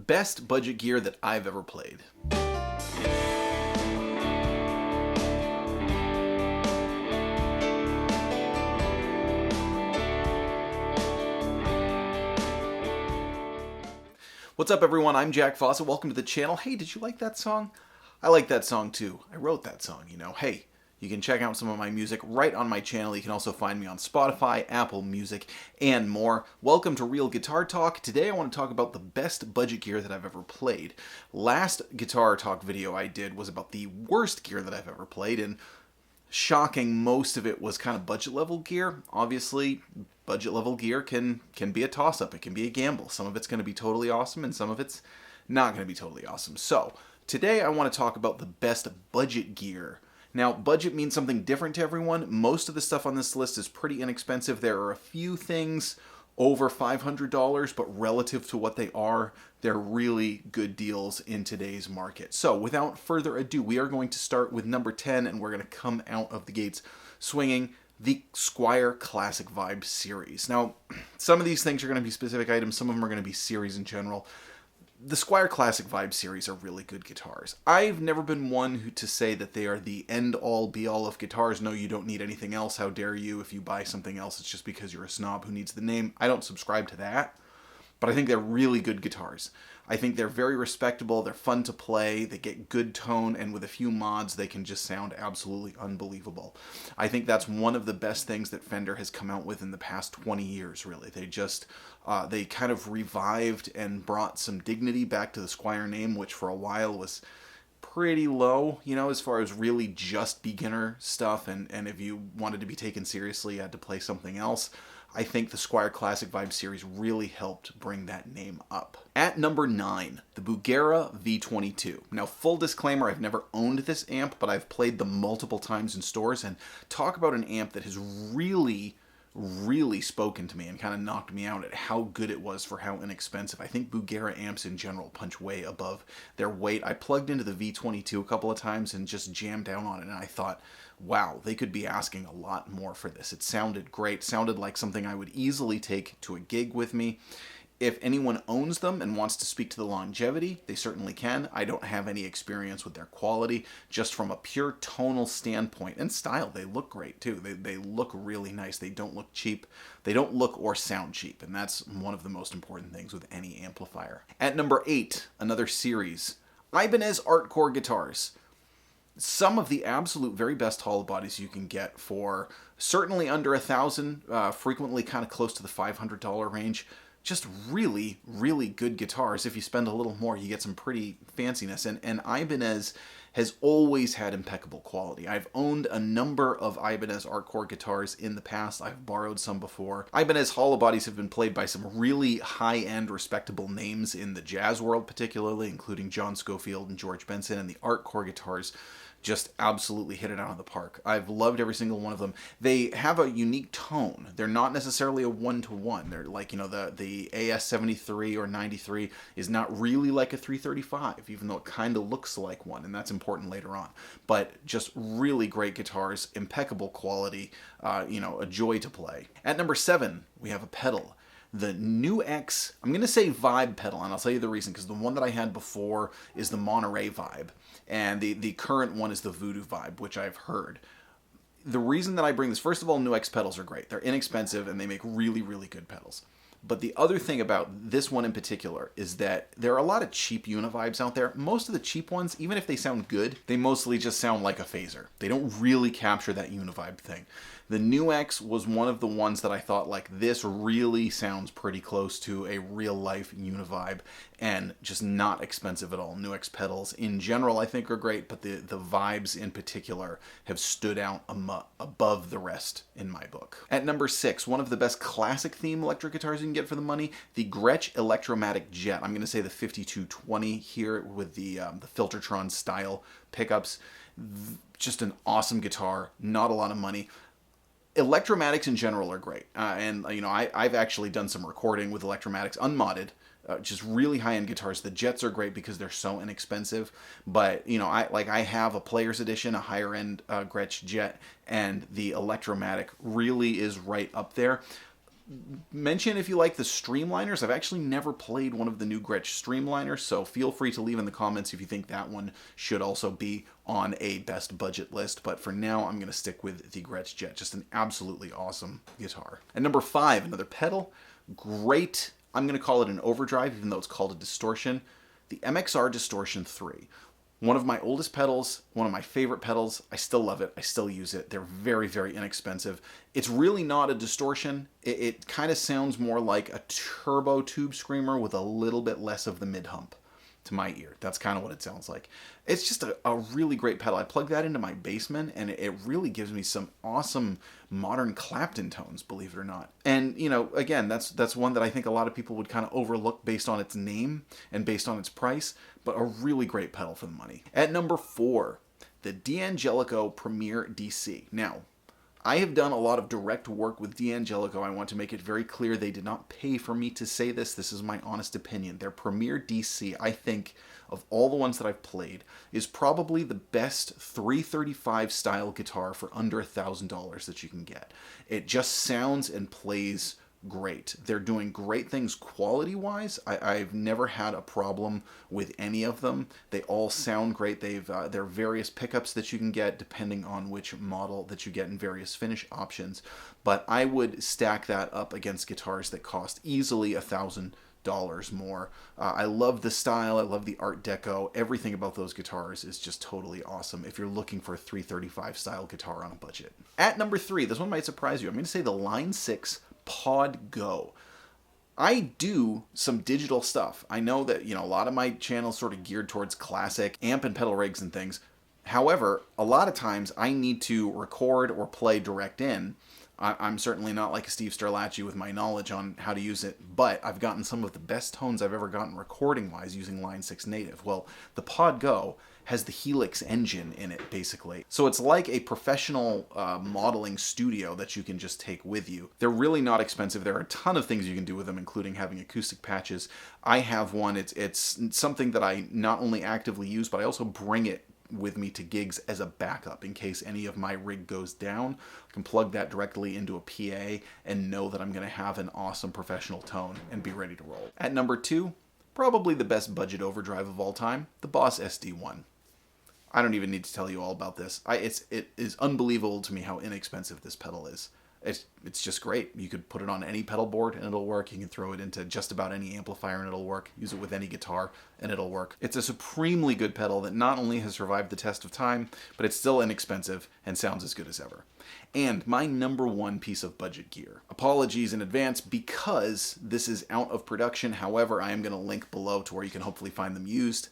Best budget gear that I've ever played. What's up, everyone? I'm Jack Fossett. Welcome to the channel. Hey, did you like that song? I like that song too. I wrote that song, you know. Hey, you can check out some of my music right on my channel. You can also find me on Spotify, Apple Music, and more. Welcome to Real Guitar Talk. Today I want to talk about the best budget gear that I've ever played. Last Guitar Talk video I did was about the worst gear that I've ever played, and shocking, most of it was kind of budget level gear. Obviously, budget level gear can be a toss-up. It can be a gamble. Some of it's going to be totally awesome, and some of it's not going to be totally awesome. So today I want to talk about the best budget gear. Now, budget means something different to everyone. Most of the stuff on this list is pretty inexpensive. There are a few things over $500, but relative to what they are, they're really good deals in today's market. So without further ado, we are going to start with number 10, and we're going to come out of the gates swinging, the Squier Classic Vibe series. Now, some of these things are going to be specific items, some of them are going to be series in general. The Squier Classic Vibe series are really good guitars. I've never been one to say that they are the end-all, be-all of guitars. No, you don't need anything else. How dare you? If you buy something else, it's just because you're a snob who needs the name. I don't subscribe to that, but I think they're really good guitars. I think they're very respectable, they're fun to play, they get good tone, and with a few mods, they can just sound absolutely unbelievable. I think that's one of the best things that Fender has come out with in the past 20 years, really. They kind of revived and brought some dignity back to the Squier name, which for a while was pretty low, you know, as far as really just beginner stuff, and if you wanted to be taken seriously, you had to play something else. I think the Squier Classic Vibe series really helped bring that name up. At number 9, the Bugera V22. Now, full disclaimer, I've never owned this amp, but I've played them multiple times in stores, and talk about an amp that has really spoken to me and kind of knocked me out at how good it was for how inexpensive. I think Bugera amps in general punch way above their weight. I plugged into the V22 a couple of times and just jammed down on it, and I thought, wow, they could be asking a lot more for this. It sounded great, sounded like something I would easily take to a gig with me. If anyone owns them and wants to speak to the longevity, they certainly can. I don't have any experience with their quality. Just from a pure tonal standpoint and style, they look great too. They look really nice. They don't look cheap. They don't look or sound cheap, and that's one of the most important things with any amplifier. At number 8, another series, Ibanez Artcore guitars. Some of the absolute very best hollow bodies you can get for certainly under $1,000, frequently kind of close to the $500 range. Just really good guitars. If you spend a little more, you get some pretty fanciness. And Ibanez has always had impeccable quality. I've owned a number of Ibanez Artcore guitars in the past. I've borrowed some before. Ibanez hollow bodies have been played by some really high-end, respectable names in the jazz world, particularly, including John Scofield and George Benson, and the Artcore guitars just absolutely hit it out of the park. I've loved every single one of them. They have a unique tone. They're not necessarily a one-to-one. They're like, you know, the AS-73 or 93 is not really like a 335, even though it kind of looks like one, and that's important later on. But just really great guitars, impeccable quality, you know, a joy to play. At number 7, we have a pedal. The NuX, I'm going to say Vibe pedal, and I'll tell you the reason, because the one that I had before is the Monterey Vibe, and the current one is the Voodoo Vibe, which I've heard. The reason that I bring this, first of all, NuX pedals are great. They're inexpensive, and they make really good pedals. But the other thing about this one in particular is that there are a lot of cheap Univibes out there. Most of the cheap ones, even if they sound good, they mostly just sound like a phaser. They don't really capture that Univibe thing. The NuX was one of the ones that I thought, like, this really sounds pretty close to a real-life Univibe, and just not expensive at all. NuX pedals in general I think are great, but the vibes in particular have stood out above the rest in my book. At number 6, one of the best classic theme electric guitars you can get for the money, the Gretsch Electromatic Jet. I'm going to say the 5220 here with the Filtertron style pickups. Just an awesome guitar, not a lot of money. Electromatics in general are great, and you know, I've actually done some recording with Electromatics unmodded, just really high-end guitars. The Jets are great because they're so inexpensive, but you know, I have a Player's Edition, a higher-end Gretsch Jet, and the Electromatic really is right up there. mention if you like the Streamliners. I've actually never played one of the new Gretsch Streamliners, so feel free to leave in the comments if you think that one should also be on a best budget list. But for now, I'm going to stick with the Gretsch Jet. Just an absolutely awesome guitar. And number 5, another pedal. Great. I'm going to call it an overdrive, even though it's called a distortion. The MXR Distortion 3. One of my oldest pedals, one of my favorite pedals. I still love it. I still use it. They're very, very inexpensive. It's really not a distortion. It kind of sounds more like a turbo tube screamer with a little bit less of the mid-hump to my ear. That's kind of what it sounds like. It's just a really great pedal. I plug that into my Bassman, and it really gives me some awesome modern Clapton tones, believe it or not. And, you know, again, that's one that I think a lot of people would kind of overlook based on its name and based on its price, but a really great pedal for the money. At number 4, the D'Angelico Premier DC. Now, I have done a lot of direct work with D'Angelico. I want to make it very clear they did not pay for me to say this. This is my honest opinion. Their Premier DC, I think, of all the ones that I've played, is probably the best 335 style guitar for under $1,000 that you can get. It just sounds and plays great. They're doing great things quality-wise. I've never had a problem with any of them. They all sound great. There are various pickups that you can get depending on which model that you get and various finish options. But I would stack that up against guitars that cost easily $1,000 more. I love the style. I love the Art Deco. Everything about those guitars is just totally awesome if you're looking for a 335 style guitar on a budget. At number 3, this one might surprise you. I'm going to say the Line 6 Pod Go. I do some digital stuff. I know that, you know, a lot of my channel is sort of geared towards classic amp and pedal rigs and things. However, a lot of times I need to record or play direct in. I'm certainly not like a Steve Sterlacci with my knowledge on how to use it, but I've gotten some of the best tones I've ever gotten recording-wise using Line 6 Native. Well, the Pod Go has the Helix engine in it, basically. So it's like a professional modeling studio that you can just take with you. They're really not expensive. There are a ton of things you can do with them, including having acoustic patches. I have one. It's something that I not only actively use, but I also bring it with me to gigs as a backup in case any of my rig goes down. I can plug that directly into a PA and know that I'm going to have an awesome professional tone and be ready to roll. At number 2, probably the best budget overdrive of all time, the Boss SD1. I don't even need to tell you all about this. It is unbelievable to me how inexpensive this pedal is. It's just great. You could put it on any pedal board and it'll work. You can throw it into just about any amplifier and it'll work. Use it with any guitar and it'll work. It's a supremely good pedal that not only has survived the test of time, but it's still inexpensive and sounds as good as ever. And my number 1 piece of budget gear. Apologies in advance because this is out of production. However, I am going to link below to where you can hopefully find them used.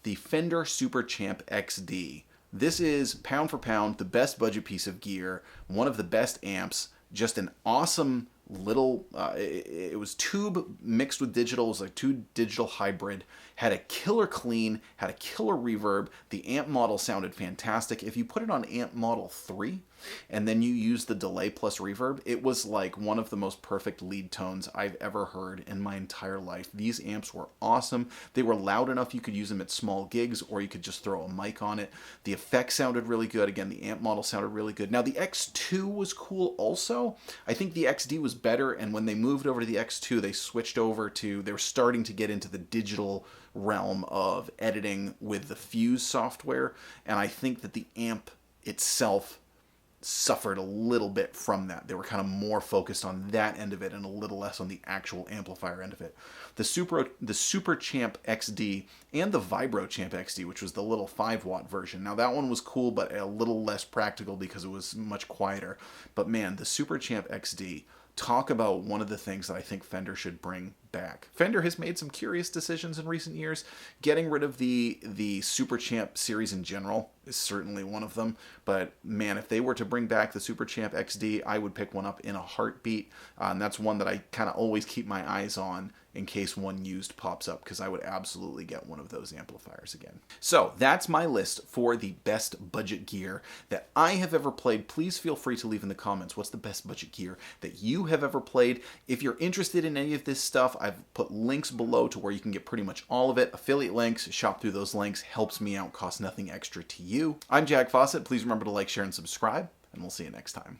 The Fender Super Champ XD. This is, pound for pound, the best budget piece of gear, one of the best amps, just an awesome little, it was tube mixed with digital. It was like 2 digital hybrid, had a killer clean, had a killer reverb. The amp model sounded fantastic. If you put it on amp model 3 and then you use the delay plus reverb, it was like one of the most perfect lead tones I've ever heard in my entire life. These amps were awesome. They were loud enough you could use them at small gigs, or you could just throw a mic on it. The effects sounded really good. Again, the amp model sounded really good. Now the X2 was cool also. I think the XD was better, and when they moved over to the X2, they switched over to, they were starting to get into the digital realm of editing with the Fuse software, and I think that the amp itself suffered a little bit from that. They were kind of more focused on that end of it and a little less on the actual amplifier end of it. The Super Champ XD and the Vibro Champ XD, which was the little 5-watt version. Now that one was cool, but a little less practical because it was much quieter. But man, the Super Champ XD, talk about one of the things that I think Fender should bring back. Fender has made some curious decisions in recent years. Getting rid of the Super Champ series in general is certainly one of them. But man, if they were to bring back the Super Champ XD, I would pick one up in a heartbeat. And that's one that I kind of always keep my eyes on in case one used pops up, because I would absolutely get one of those amplifiers again. So that's my list for the best budget gear that I have ever played. Please feel free to leave in the comments what's the best budget gear that you have ever played. If you're interested in any of this stuff, I've put links below to where you can get pretty much all of it. Affiliate links, shop through those links, helps me out, costs nothing extra to you. I'm Jack Fossett. Please remember to like, share, and subscribe, and we'll see you next time.